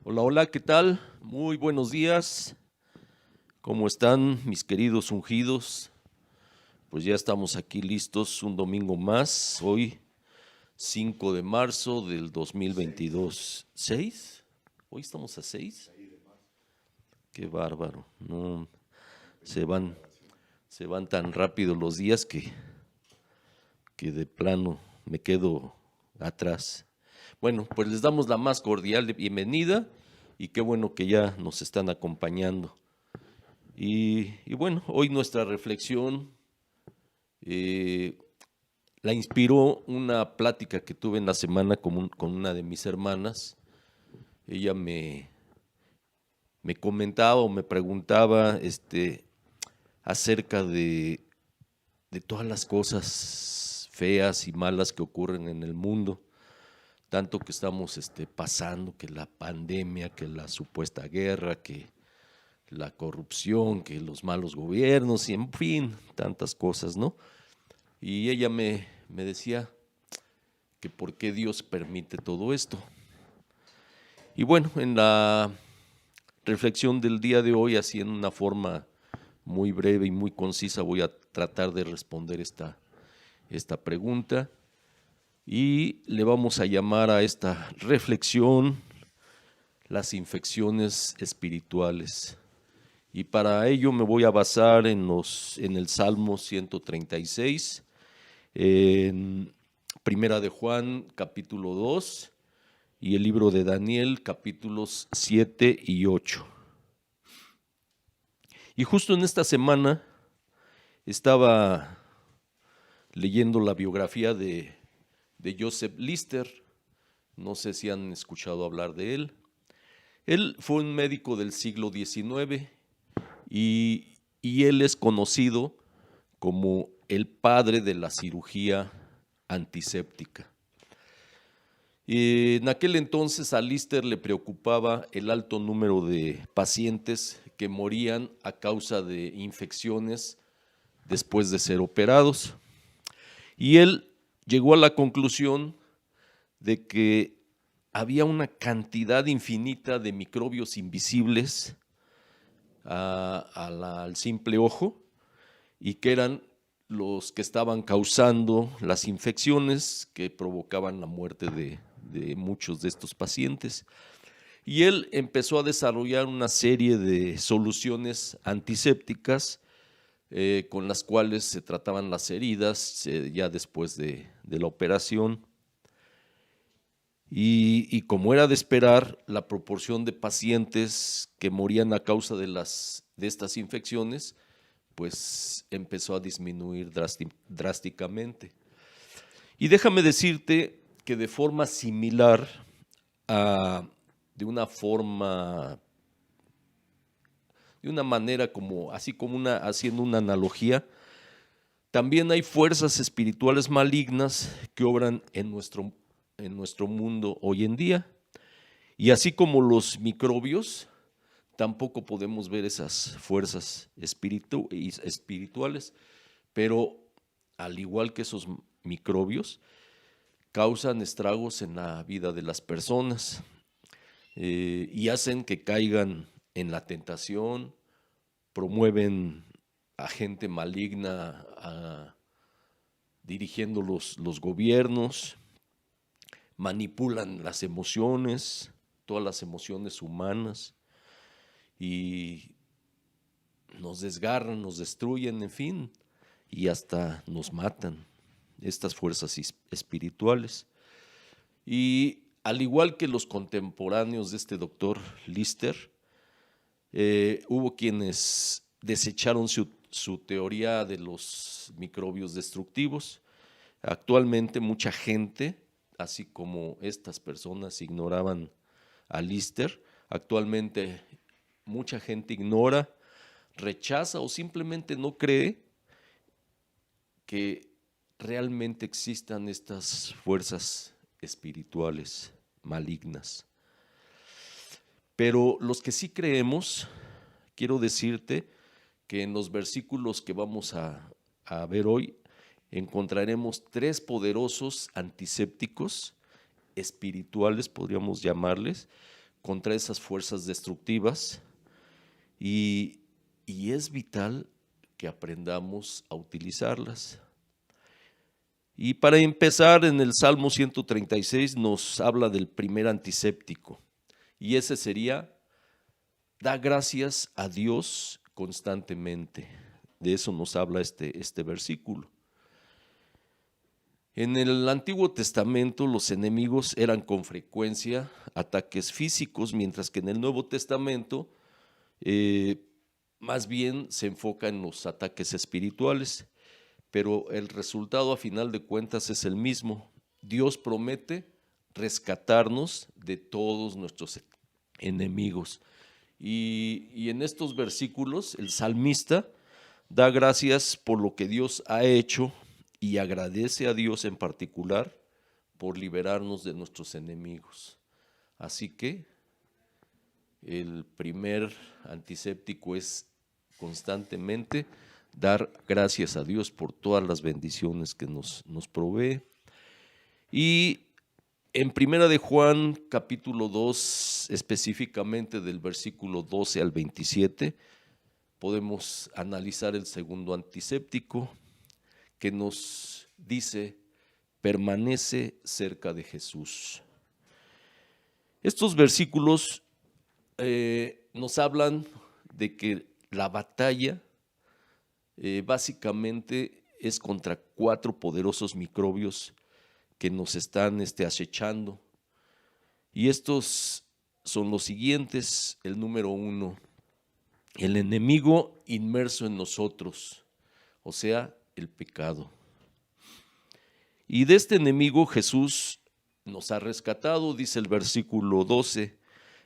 Hola, hola, ¿qué tal? Muy buenos días. ¿Cómo están mis queridos ungidos? Pues ya estamos aquí listos un domingo más, hoy 5 de marzo del 2022. ¿6? ¿Hoy estamos a 6? Qué bárbaro. No, se van, se van tan rápido los días que de plano me quedo atrás. Bueno, pues les damos la más cordial bienvenida y qué bueno que ya nos están acompañando. Y bueno, hoy nuestra reflexión eh, la inspiró una plática que tuve en la semana con una de mis hermanas. Ella me comentaba o me preguntaba acerca de todas las cosas feas y malas que ocurren en el mundo, tanto que estamos pasando, que la pandemia, que la supuesta guerra, que la corrupción, que los malos gobiernos y en fin, tantas cosas, ¿no? Y ella me decía que por qué Dios permite todo esto. Y bueno, en la reflexión del día de hoy, así en una forma muy breve y muy concisa, voy a tratar de responder esta pregunta y le vamos a llamar a esta reflexión las infecciones espirituales. Y para ello me voy a basar en el Salmo 136, en Primera de Juan, capítulo 2, y el libro de Daniel, capítulos 7 y 8. Y justo en esta semana estaba leyendo la biografía de Joseph Lister. No sé si han escuchado hablar de él. Él fue un médico del siglo XIX y él es conocido como el padre de la cirugía antiséptica. En aquel entonces a Lister le preocupaba el alto número de pacientes que morían a causa de infecciones después de ser operados. Y él llegó a la conclusión de que había una cantidad infinita de microbios invisibles al simple ojo y que eran los que estaban causando las infecciones que provocaban la muerte de muchos de estos pacientes. Y él empezó a desarrollar una serie de soluciones antisépticas con las cuales se trataban las heridas ya después de la operación. Y como era de esperar, la proporción de pacientes que morían a causa de estas infecciones pues empezó a disminuir drásticamente. Y déjame decirte que de forma similar, de una manera como, así como haciendo una analogía, también hay fuerzas espirituales malignas que obran en nuestro mundo hoy en día. Y así como los microbios, tampoco podemos ver esas fuerzas espirituales, pero al igual que esos microbios, causan estragos en la vida de las personas y hacen que caigan en la tentación, promueven a gente maligna dirigiendo los gobiernos, manipulan las emociones, todas las emociones humanas y nos desgarran, nos destruyen, en fin, y hasta nos matan estas fuerzas espirituales. Y al igual que los contemporáneos de este doctor Lister, hubo quienes desecharon su teoría de los microbios destructivos. Actualmente mucha gente, así como estas personas ignoraban a Lister, actualmente mucha gente ignora, rechaza o simplemente no cree que realmente existan estas fuerzas espirituales malignas. Pero los que sí creemos, quiero decirte que en los versículos que vamos a ver hoy encontraremos 3 poderosos antisépticos espirituales, podríamos llamarles, contra esas fuerzas destructivas y es vital que aprendamos a utilizarlas. Y para empezar, en el Salmo 136 nos habla del primer antiséptico, y ese sería: da gracias a Dios constantemente. De eso nos habla este versículo. En el Antiguo Testamento los enemigos eran con frecuencia ataques físicos, mientras que en el Nuevo Testamento más bien se enfoca en los ataques espirituales, pero el resultado a final de cuentas es el mismo. Dios promete rescatarnos de todos nuestros enemigos. Y en estos versículos el salmista da gracias por lo que Dios ha hecho y agradece a Dios en particular por liberarnos de nuestros enemigos. Así que el primer antiséptico es constantemente dar gracias a Dios por todas las bendiciones que nos provee. Y en Primera de Juan, capítulo 2, específicamente del versículo 12 al 27, podemos analizar el segundo antiséptico, que nos dice: permanece cerca de Jesús. Estos versículos nos hablan de que la batalla básicamente es contra 4 poderosos microbios que nos están acechando. Y estos son los siguientes. El número 1, el enemigo inmerso en nosotros, o sea, el pecado. Y de este enemigo Jesús nos ha rescatado, dice el versículo 12: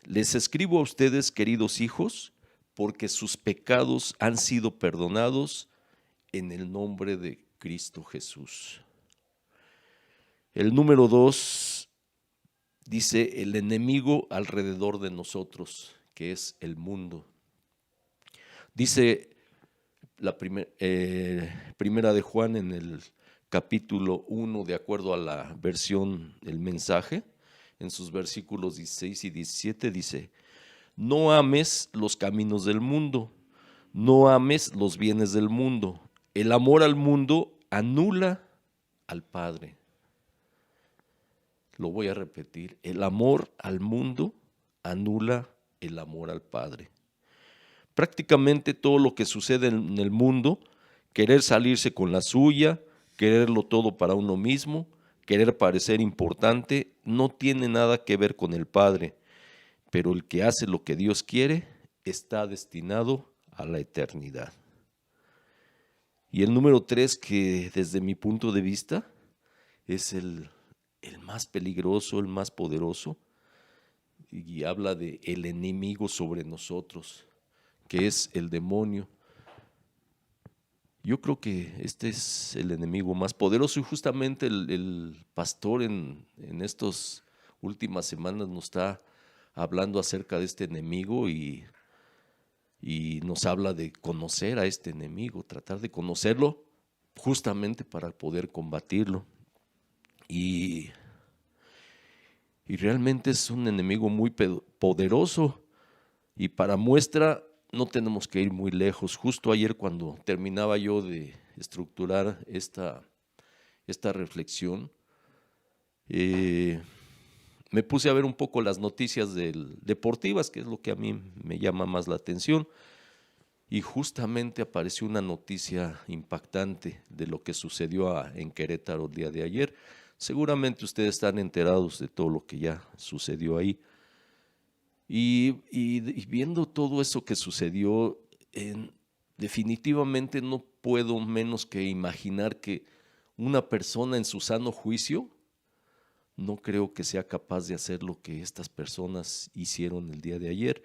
les escribo a ustedes, queridos hijos, porque sus pecados han sido perdonados en el nombre de Cristo Jesús. El número 2 dice: el enemigo alrededor de nosotros, que es el mundo. Dice la primera de Juan en el capítulo 1, de acuerdo a la versión El Mensaje, en sus versículos 16 y 17 dice: no ames los caminos del mundo, no ames los bienes del mundo. El amor al mundo anula al Padre. Lo voy a repetir: el amor al mundo anula el amor al Padre. Prácticamente todo lo que sucede en el mundo, querer salirse con la suya, quererlo todo para uno mismo, querer parecer importante, no tiene nada que ver con el Padre, pero el que hace lo que Dios quiere está destinado a la eternidad. Y el número 3, que desde mi punto de vista es el más peligroso, el más poderoso, y habla de el enemigo sobre nosotros, que es el demonio. Yo creo que este es el enemigo más poderoso, y justamente el pastor en estas últimas semanas nos está hablando acerca de este enemigo y nos habla de conocer a este enemigo, tratar de conocerlo justamente para poder combatirlo. Y realmente es un enemigo muy poderoso, y para muestra no tenemos que ir muy lejos. Justo ayer, cuando terminaba yo de estructurar esta reflexión, me puse a ver un poco las noticias deportivas, que es lo que a mí me llama más la atención, y justamente apareció una noticia impactante de lo que sucedió en Querétaro el día de ayer. Seguramente ustedes están enterados de todo lo que ya sucedió ahí. Y viendo todo eso que sucedió, definitivamente no puedo menos que imaginar que una persona en su sano juicio no creo que sea capaz de hacer lo que estas personas hicieron el día de ayer.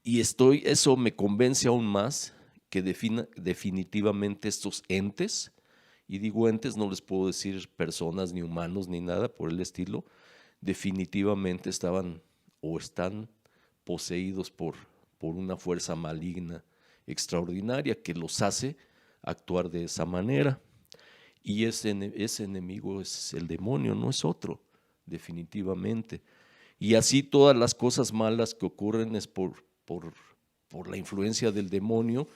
Y eso me convence aún más que definitivamente estos entes, y digo entes, no les puedo decir personas ni humanos ni nada por el estilo, definitivamente estaban o están poseídos por una fuerza maligna extraordinaria que los hace actuar de esa manera. Y ese enemigo es el demonio, no es otro. definitivamente. Y así todas las cosas malas que ocurren es por la influencia del demonio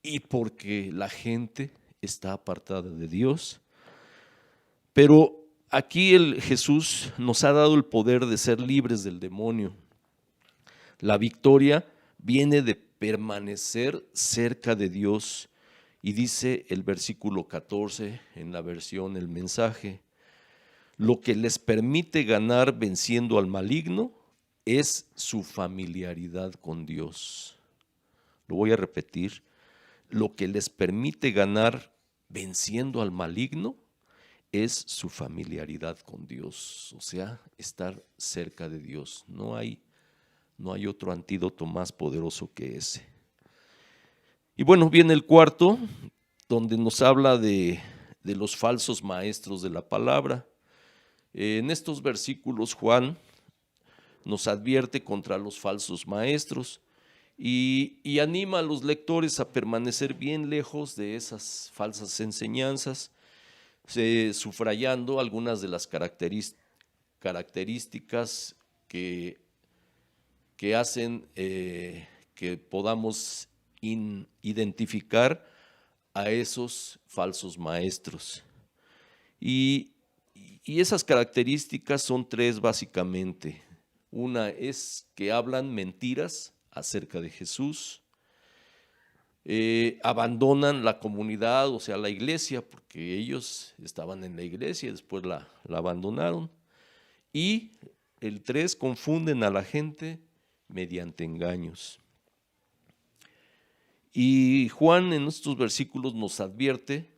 y porque la gente está apartada de Dios. Pero aquí Jesús nos ha dado el poder de ser libres del demonio. La victoria viene de permanecer cerca de Dios. Y dice el versículo 14 en la versión El Mensaje: lo que les permite ganar venciendo al maligno es su familiaridad con Dios. Lo voy a repetir. Lo que les permite ganar venciendo al maligno es su familiaridad con Dios, o sea, estar cerca de Dios. No hay otro antídoto más poderoso que ese. Y bueno, viene el cuarto, donde nos habla de los falsos maestros de la palabra. En estos versículos Juan nos advierte contra los falsos maestros y anima a los lectores a permanecer bien lejos de esas falsas enseñanzas, sufrayando algunas de las características que hacen que podamos identificar a esos falsos maestros. Y esas características son tres básicamente. Una es que hablan mentiras acerca de Jesús, abandonan la comunidad, o sea, la iglesia, porque ellos estaban en la iglesia y después la abandonaron. Y el 3, confunden a la gente mediante engaños. Y Juan en estos versículos nos advierte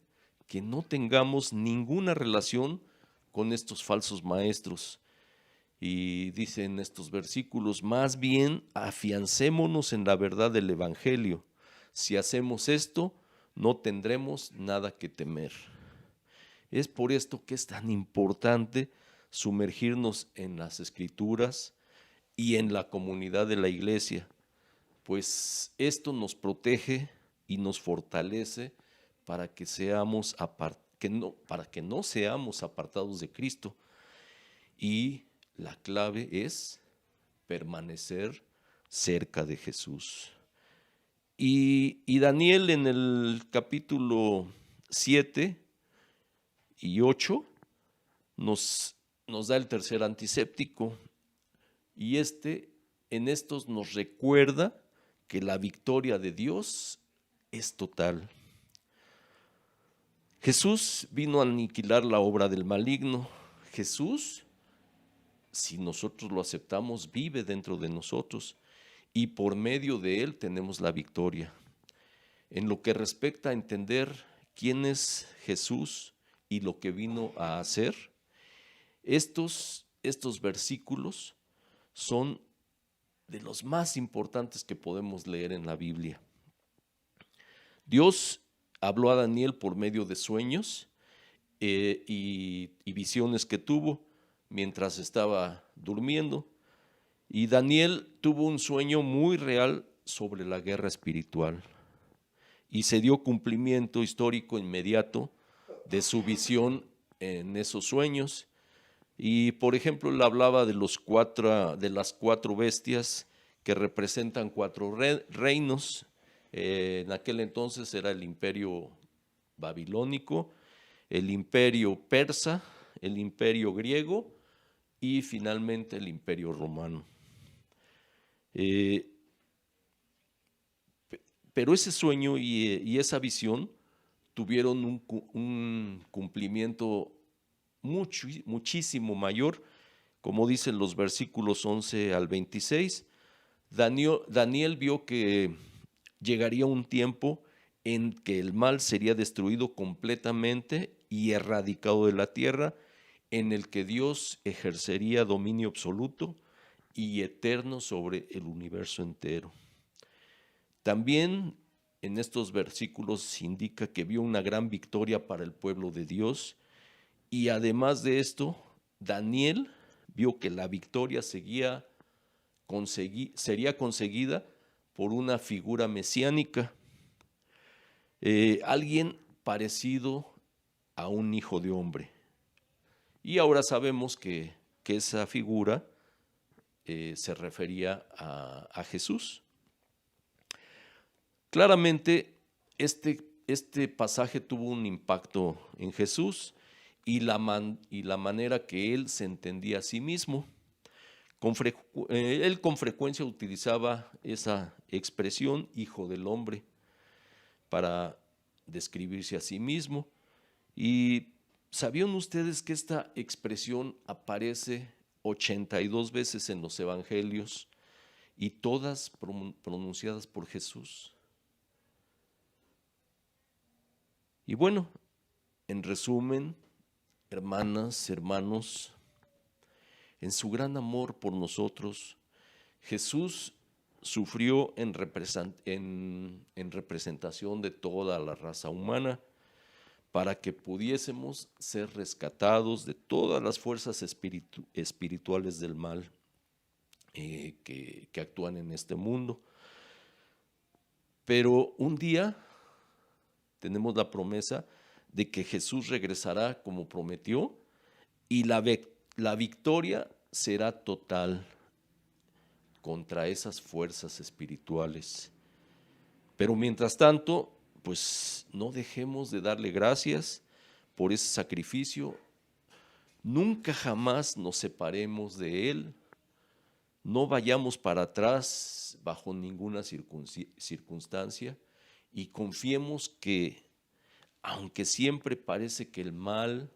que no tengamos ninguna relación con estos falsos maestros. Y dice en estos versículos: más bien afiancémonos en la verdad del evangelio. Si hacemos esto, no tendremos nada que temer. Es por esto que es tan importante sumergirnos en las Escrituras y en la comunidad de la iglesia, pues esto nos protege y nos fortalece para que no seamos apartados de Cristo. Y la clave es permanecer cerca de Jesús. Y Daniel en el capítulo 7 y 8 nos da el tercer antiséptico, y en estos nos recuerda que la victoria de Dios es total. Jesús vino a aniquilar la obra del maligno. Jesús, si nosotros lo aceptamos, vive dentro de nosotros y por medio de él tenemos la victoria. En lo que respecta a entender quién es Jesús y lo que vino a hacer, estos versículos son de los más importantes que podemos leer en la Biblia. Dios habló a Daniel por medio de sueños y visiones que tuvo mientras estaba durmiendo. Y Daniel tuvo un sueño muy real sobre la guerra espiritual y se dio cumplimiento histórico inmediato de su visión en esos sueños. Y por ejemplo, él hablaba de las cuatro bestias que representan cuatro reinos. En aquel entonces era el imperio babilónico, el imperio persa, el imperio griego y finalmente el imperio romano. Pero ese sueño y esa visión tuvieron un cumplimiento muchísimo mayor, como dicen los versículos 11 al 26. Daniel vio que llegaría un tiempo en que el mal sería destruido completamente y erradicado de la tierra, en el que Dios ejercería dominio absoluto y eterno sobre el universo entero. También en estos versículos se indica que vio una gran victoria para el pueblo de Dios, y además de esto, Daniel vio que la victoria sería conseguida por una figura mesiánica, alguien parecido a un hijo de hombre. Y ahora sabemos que que esa figura se refería a Jesús. Claramente, este pasaje tuvo un impacto en Jesús y la manera que él se entendía a sí mismo. Él con frecuencia utilizaba esa expresión, hijo del hombre, para describirse a sí mismo. Y ¿sabían ustedes que esta expresión aparece 82 veces en los evangelios y todas pronunciadas por Jesús? Y bueno, en resumen, hermanas, hermanos, en su gran amor por nosotros, Jesús sufrió en representación de toda la raza humana para que pudiésemos ser rescatados de todas las fuerzas espirituales del mal que actúan en este mundo. Pero un día tenemos la promesa de que Jesús regresará como prometió y la victoria será total contra esas fuerzas espirituales. Pero mientras tanto, pues no dejemos de darle gracias por ese sacrificio. Nunca jamás nos separemos de Él. No vayamos para atrás bajo ninguna circunstancia y confiemos que, aunque siempre parece que el mal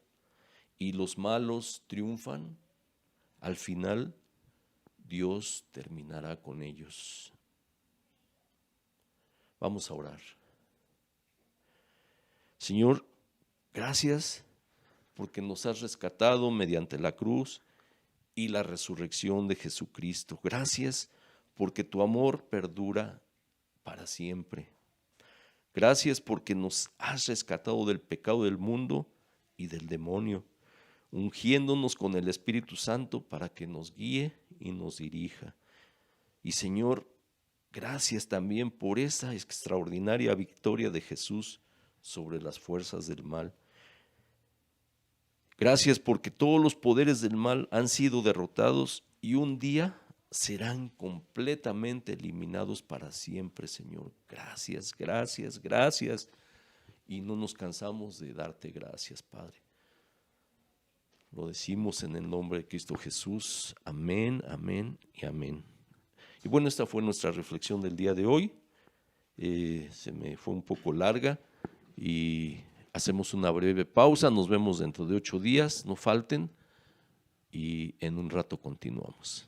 y los malos triunfan, al final Dios terminará con ellos. Vamos a orar. Señor, gracias porque nos has rescatado mediante la cruz y la resurrección de Jesucristo. Gracias porque tu amor perdura para siempre. Gracias porque nos has rescatado del pecado del mundo y del demonio, ungiéndonos con el Espíritu Santo para que nos guíe y nos dirija. Y Señor, gracias también por esa extraordinaria victoria de Jesús sobre las fuerzas del mal. Gracias porque todos los poderes del mal han sido derrotados y un día serán completamente eliminados para siempre, Señor. Gracias, gracias, gracias. Y no nos cansamos de darte gracias, Padre. Lo decimos en el nombre de Cristo Jesús. Amén, amén y amén. Y bueno, esta fue nuestra reflexión del día de hoy. Se me fue un poco larga y hacemos una breve pausa. Nos vemos dentro de 8 días, no falten, y en un rato continuamos.